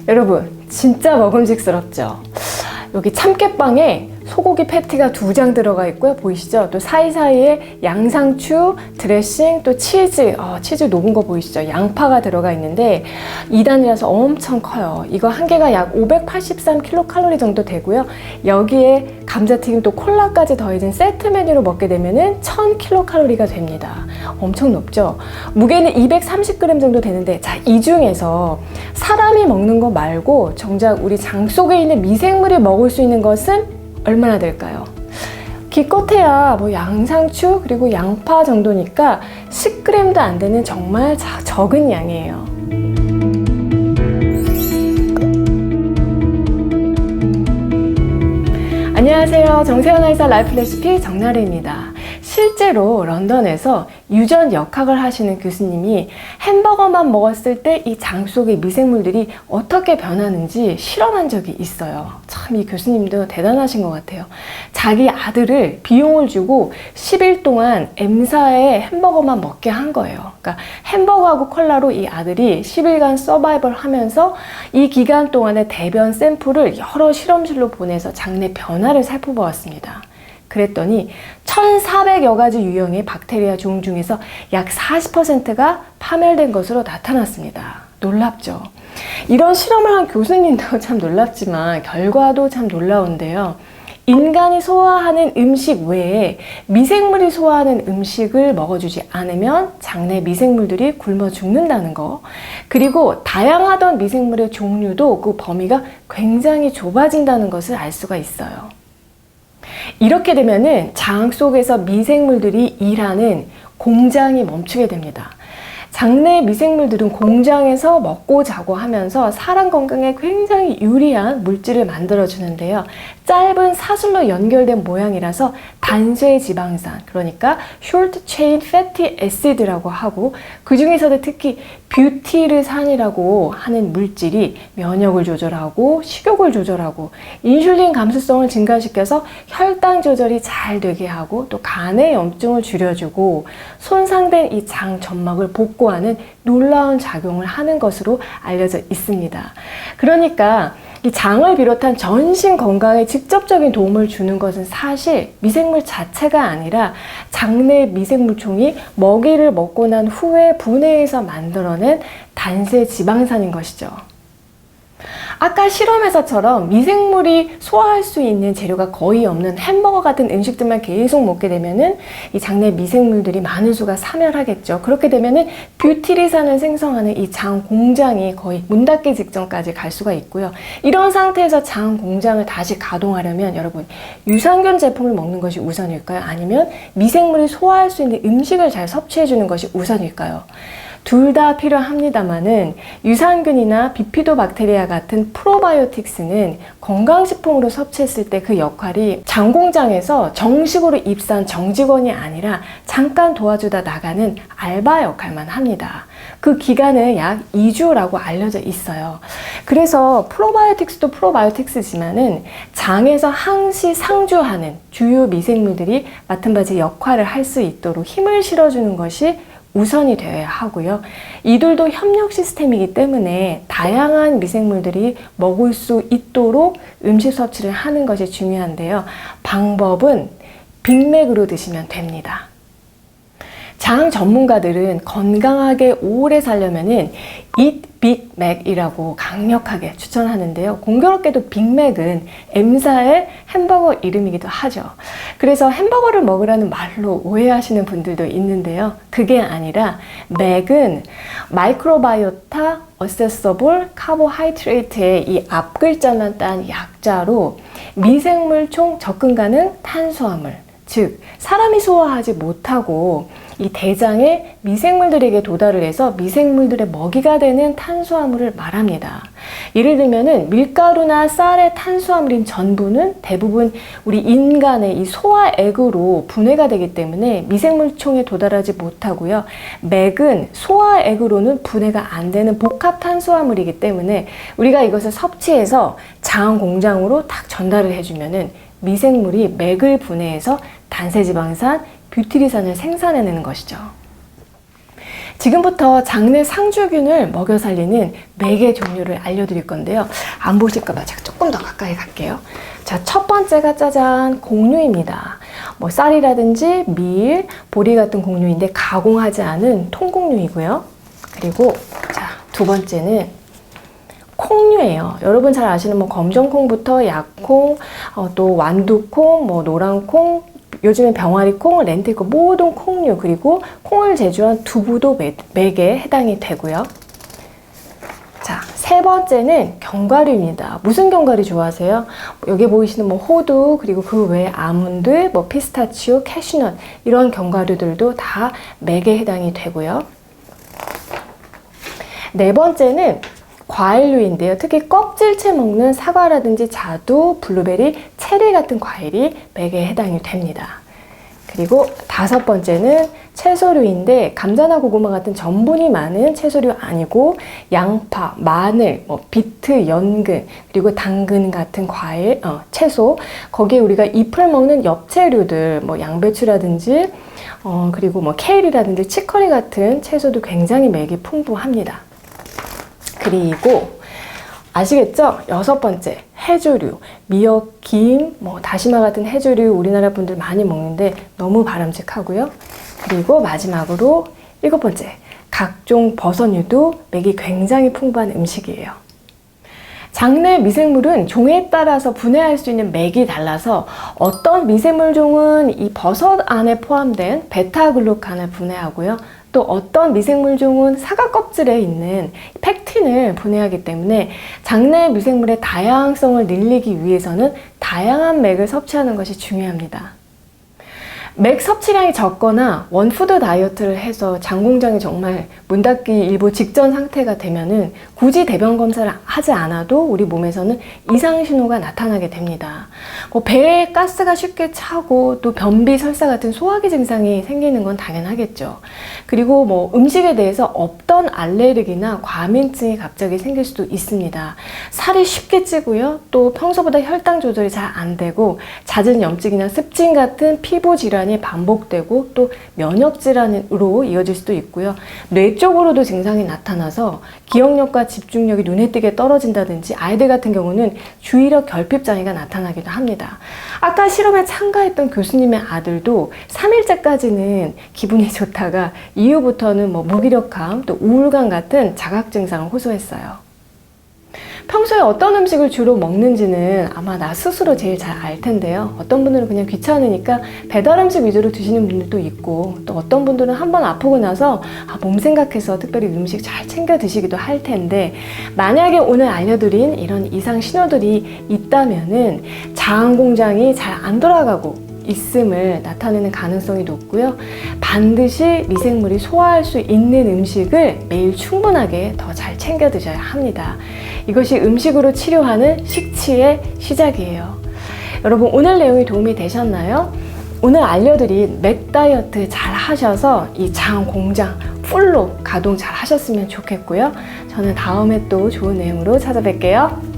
여러분 진짜 먹음직스럽죠? 여기 참깨빵에 소고기 패티가 2장 들어가 있고요. 보이시죠? 또 사이사이에 양상추, 드레싱, 또 치즈, 치즈 녹은 거 보이시죠? 양파가 들어가 있는데 2단이라서 엄청 커요. 이거 한 개가 약 583kcal 정도 되고요. 여기에 감자튀김 또 콜라까지 더해진 세트 메뉴로 먹게 되면은 1000kcal가 됩니다. 엄청 높죠? 무게는 230g 정도 되는데, 자, 이 중에서 사람이 먹는 거 말고 정작 우리 장 속에 있는 미생물이 먹을 수 있는 것은 얼마나 될까요? 기껏해야 뭐 양상추 그리고 양파 정도니까 10g도 안 되는 정말 적은 양이에요. 안녕하세요. 정세현 아이사 라이프 레시피 정나래입니다. 실제로 런던에서 유전 역학을 하시는 교수님이 햄버거만 먹었을 때 이 장 속의 미생물들이 어떻게 변하는지 실험한 적이 있어요. 참 이 교수님도 대단하신 것 같아요. 자기 아들을 비용을 주고 10일 동안 M사의 햄버거만 먹게 한 거예요. 그러니까 햄버거하고 콜라로 이 아들이 10일간 서바이벌 하면서 이 기간 동안의 대변 샘플을 여러 실험실로 보내서 장내 변화를 살펴보았습니다. 그랬더니 1400여 가지 유형의 박테리아 종 중에서 약 40%가 파멸된 것으로 나타났습니다. 놀랍죠? 이런 실험을 한 교수님도 참 놀랍지만 결과도 참 놀라운데요. 인간이 소화하는 음식 외에 미생물이 소화하는 음식을 먹어주지 않으면 장내 미생물들이 굶어 죽는다는 거, 그리고 다양하던 미생물의 종류도 그 범위가 굉장히 좁아진다는 것을 알 수가 있어요. 이렇게 되면은 장 속에서 미생물들이 일하는 공장이 멈추게 됩니다. 장내 미생물들은 공장에서 먹고 자고 하면서 사람 건강에 굉장히 유리한 물질을 만들어주는데요. 짧은 사슬로 연결된 모양이라서 단쇄 지방산, 그러니까 short chain fatty acid라고 하고, 그 중에서도 특히 뷰티르산이라고 하는 물질이 면역을 조절하고 식욕을 조절하고 인슐린 감수성을 증가시켜서 혈당 조절이 잘 되게 하고 또 간의 염증을 줄여주고 손상된 이 장 점막을 복구하는 놀라운 작용을 하는 것으로 알려져 있습니다. 그러니까 이 장을 비롯한 전신 건강에 직접적인 도움을 주는 것은 사실 미생물 자체가 아니라 장내 미생물총이 먹이를 먹고 난 후에 분해해서 만들어낸 단세 지방산인 것이죠. 아까 실험에서처럼 미생물이 소화할 수 있는 재료가 거의 없는 햄버거 같은 음식들만 계속 먹게 되면은 이 장내 미생물들이 많은 수가 사멸하겠죠. 그렇게 되면은 뷰티리산을 생성하는 이 장 공장이 거의 문 닫기 직전까지 갈 수가 있고요. 이런 상태에서 장 공장을 다시 가동하려면 여러분, 유산균 제품을 먹는 것이 우선일까요? 아니면 미생물이 소화할 수 있는 음식을 잘 섭취해 주는 것이 우선일까요? 둘 다 필요합니다만은 유산균이나 비피도박테리아 같은 프로바이오틱스는 건강식품으로 섭취했을 때 그 역할이 장공장에서 정식으로 입사한 정직원이 아니라 잠깐 도와주다 나가는 알바 역할만 합니다. 그 기간은 약 2주라고 알려져 있어요. 그래서 프로바이오틱스도 프로바이오틱스지만은 장에서 항시 상주하는 주요 미생물들이 맡은 바지 역할을 할 수 있도록 힘을 실어주는 것이 우선이 되어야 하고요. 이들도 협력 시스템이기 때문에 다양한 미생물들이 먹을 수 있도록 음식 섭취를 하는 것이 중요한데요. 방법은 빅맥으로 드시면 됩니다. 장 전문가들은 건강하게 오래 살려면은 Eat Big Mac이라고 강력하게 추천하는데요. 공교롭게도 빅맥은 M사의 햄버거 이름이기도 하죠. 그래서 햄버거를 먹으라는 말로 오해하시는 분들도 있는데요. 그게 아니라 맥은 마이크로바이오타 어세서블 카보하이드레이트의 이 앞글자만 딴 약자로 미생물 총 접근 가능 탄수화물, 즉 사람이 소화하지 못하고 이 대장에 미생물들에게 도달을 해서 미생물들의 먹이가 되는 탄수화물을 말합니다. 예를 들면은 밀가루나 쌀의 탄수화물인 전분은 대부분 우리 인간의 이 소화액으로 분해가 되기 때문에 미생물총에 도달하지 못하고요. 맥은 소화액으로는 분해가 안 되는 복합 탄수화물이기 때문에 우리가 이것을 섭취해서 장 공장으로 딱 전달을 해주면은 미생물이 맥을 분해해서 단세지방산, 뷰티리산을 생산해내는 것이죠. 지금부터 장내 상주균을 먹여 살리는 맥의 종류를 알려드릴 건데요. 안 보실까봐 제가 조금 더 가까이 갈게요. 자, 첫 번째가 짜잔, 곡류입니다. 뭐 쌀이라든지 밀, 보리 같은 곡류인데 가공하지 않은 통곡류이고요. 그리고 자, 두 번째는 콩류예요. 여러분 잘 아시는 뭐 검정콩부터 약콩, 또 완두콩, 뭐 노란콩, 요즘엔 병아리콩, 렌틸콩 모든 콩류, 그리고 콩을 제조한 두부도 맥에 해당이 되고요. 자, 세 번째는 견과류입니다. 무슨 견과류 좋아하세요? 여기 보이시는 뭐 호두, 그리고 그 외에 아몬드, 뭐 피스타치오, 캐슈넛 이런 견과류들도 다 맥에 해당이 되고요. 네 번째는 과일류인데요. 특히 껍질째 먹는 사과라든지 자두, 블루베리, 체리 같은 과일이 맥에 해당이 됩니다. 그리고 다섯 번째는 채소류인데 감자나 고구마 같은 전분이 많은 채소류 아니고 양파, 마늘, 뭐 비트, 연근, 그리고 당근 같은 과일, 채소, 거기에 우리가 잎을 먹는 엽채류들, 뭐 양배추라든지 그리고 뭐 케일이라든지 치커리 같은 채소도 굉장히 맥이 풍부합니다. 그리고 아시겠죠? 여섯 번째, 해조류, 미역, 김, 뭐 다시마 같은 해조류 우리나라 분들 많이 먹는데 너무 바람직하고요. 그리고 마지막으로 일곱 번째, 각종 버섯류도 맥이 굉장히 풍부한 음식이에요. 장내 미생물은 종에 따라서 분해할 수 있는 맥이 달라서 어떤 미생물 종은 이 버섯 안에 포함된 베타글루칸을 분해하고요. 또 어떤 미생물 종은 사과 껍질에 있는 펙틴을 분해하기 때문에 장내 미생물의 다양성을 늘리기 위해서는 다양한 맥을 섭취하는 것이 중요합니다. 맥 섭취량이 적거나 원푸드 다이어트를 해서 장 공장이 정말 문 닫기 일보 직전 상태가 되면은 굳이 대변 검사를 하지 않아도 우리 몸에서는 이상 신호가 나타나게 됩니다. 뭐 배에 가스가 쉽게 차고 또 변비, 설사 같은 소화기 증상이 생기는 건 당연하겠죠. 그리고 뭐 음식에 대해서 없던 알레르기나 과민증이 갑자기 생길 수도 있습니다. 살이 쉽게 찌고요. 또 평소보다 혈당 조절이 잘 안 되고 잦은 염증이나 습진 같은 피부 질환이 반복되고 또 면역 질환으로 이어질 수도 있고요. 뇌 쪽으로도 증상이 나타나서 기억력과 집중력이 눈에 띄게 떨어진다든지 아이들 같은 경우는 주의력 결핍 장애가 나타나기도 합니다. 아까 실험에 참가했던 교수님의 아들도 3일째까지는 기분이 좋다가 이후부터는 뭐 무기력함 또 우울감 같은 자각 증상을 호소했어요. 평소에 어떤 음식을 주로 먹는지는 아마 나 스스로 제일 잘 알 텐데요. 어떤 분들은 그냥 귀찮으니까 배달 음식 위주로 드시는 분들도 있고 또 어떤 분들은 한번 아프고 나서 몸 생각해서 특별히 음식 잘 챙겨 드시기도 할 텐데 만약에 오늘 알려드린 이런 이상 신호들이 있다면은 장 공장이 잘 안 돌아가고 있음을 나타내는 가능성이 높고요. 반드시 미생물이 소화할 수 있는 음식을 매일 충분하게 더 잘 챙겨 드셔야 합니다. 이것이 음식으로 치료하는 식치의 시작이에요. 여러분 오늘 내용이 도움이 되셨나요? 오늘 알려드린 맥 다이어트 잘 하셔서 이 장 공장 풀로 가동 잘 하셨으면 좋겠고요. 저는 다음에 또 좋은 내용으로 찾아뵐게요.